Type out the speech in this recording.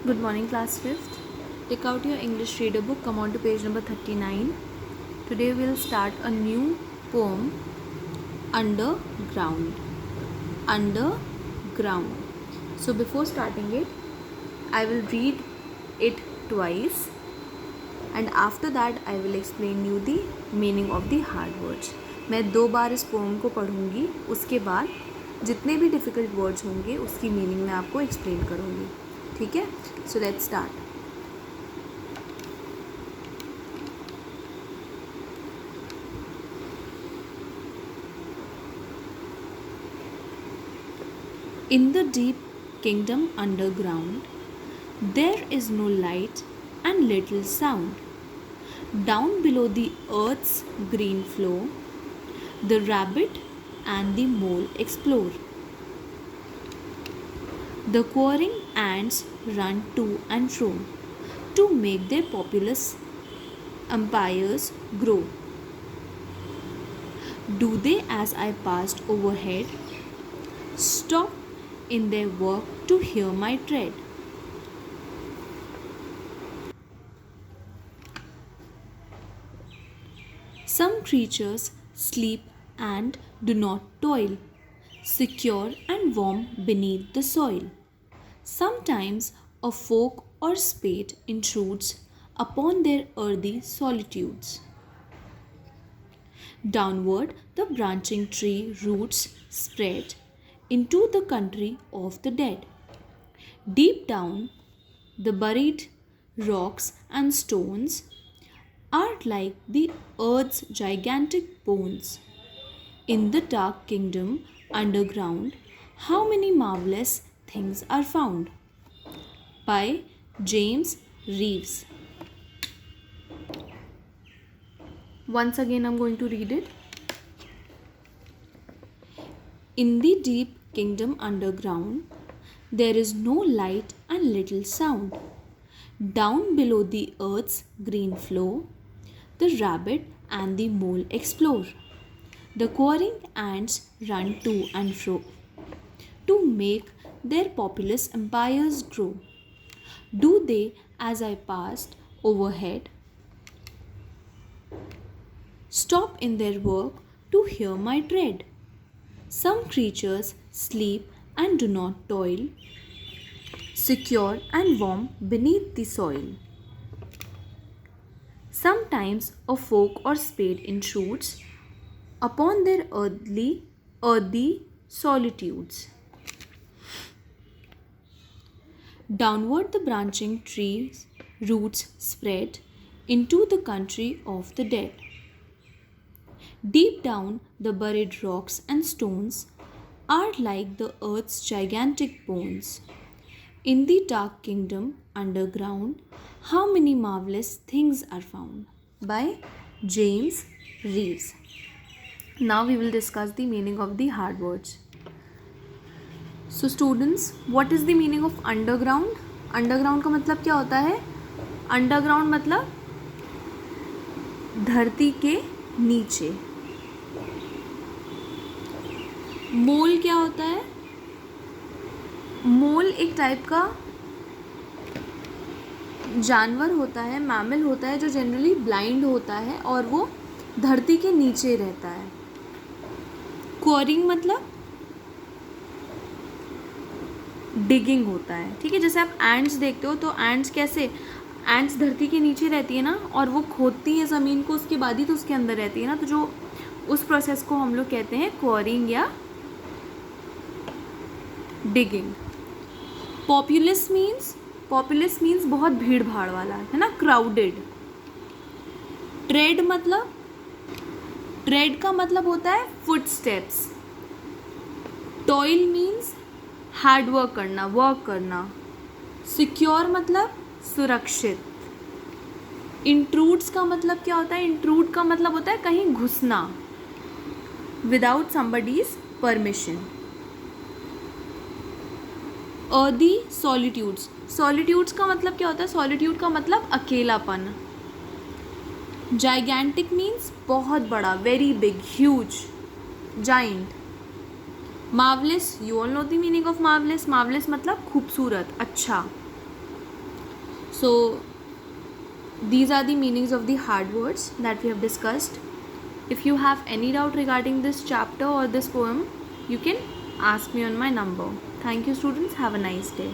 Good morning, class 5th. Take out your English reader book, come on to page number 39. Today we'll start a new poem, Underground. Underground. So before starting it, I will read it twice and after that I will explain you the meaning of the hard words. मैं 2 बार इस pome को पढ़ूंगी, उसके बाद जितने भी difficult words होंगे उसकी meaning मैं आपको एक्सप्लेन करूंगी. ठीक है? So let's start. In the deep kingdom underground, there is no light and little sound. Down below the earth's green floor, the rabbit and the mole explore. The quarrying ants run to and fro to make their populous empires grow. Do they, as I passed overhead, stop in their work to hear my tread? Some creatures sleep and do not toil, secure and warm beneath the soil. Sometimes a fork or spade intrudes upon their earthy solitudes. Downward the branching tree roots spread into the country of the dead. Deep down, the buried rocks and stones are like the earth's gigantic bones. In the dark kingdom underground, how many marvelous things are found? By James Reeves. Once again, I'm going to read it. In the deep kingdom underground, there is no light and little sound. Down below the earth's green floor, the rabbit and the mole explore. The quarrying ants run to and fro to make their populous empires grow. Do they, as I passed overhead, stop in their work to hear my tread? Some creatures sleep and do not toil, secure and warm beneath the soil. Sometimes a fork or spade intrudes upon their earthy solitudes. Downward the branching tree's roots spread into the country of the dead. Deep down, the buried rocks and stones are like the earth's gigantic bones. In the dark kingdom underground, how many marvelous things are found? By James Reeves. Now we will discuss the meaning of the hard words. So students, what is the meaning of underground? Underground का मतलब क्या होता है? Underground मतलब धरती के नीचे. मोल क्या होता है? मोल एक टाइप का जानवर होता है, मैमल होता है जो जनरली ब्लाइंड होता है और वो धरती के नीचे रहता है. क्वॉरिंग मतलब डिगिंग होता है. ठीक है, जैसे आप एंट्स देखते हो तो एंट्स कैसे, एंट्स धरती के नीचे रहती है ना और वो खोदती है ज़मीन को, उसके बाद ही तो उसके अंदर रहती है ना, तो जो उस प्रोसेस को हम लोग कहते हैं क्वॉरिंग या डिगिंग. पॉपुलस मीन्स बहुत भीड़ भाड़ वाला है ना, क्राउडेड. ट्रेड मतलब, ट्रेड का मतलब होता है footsteps. Toil means hard work करना, वर्क करना. सिक्योर मतलब सुरक्षित. इंट्रूड्स का मतलब क्या होता है? इंट्रूड का मतलब होता है कहीं घुसना without somebody's permission. Earthy solitudes, solitudes का मतलब क्या होता है? सॉलिट्यूड का मतलब अकेलापन. जाइगैंटिक मीन्स बहुत बड़ा, very big, huge, giant. Marvellous, you all know the meaning of marvellous. Marvellous मतलब खूबसूरत, अच्छा. So these are the meanings of the hard words that we have discussed. If you have any doubt regarding this chapter or this poem, you can ask me on my number. Thank you, students. Have a nice day.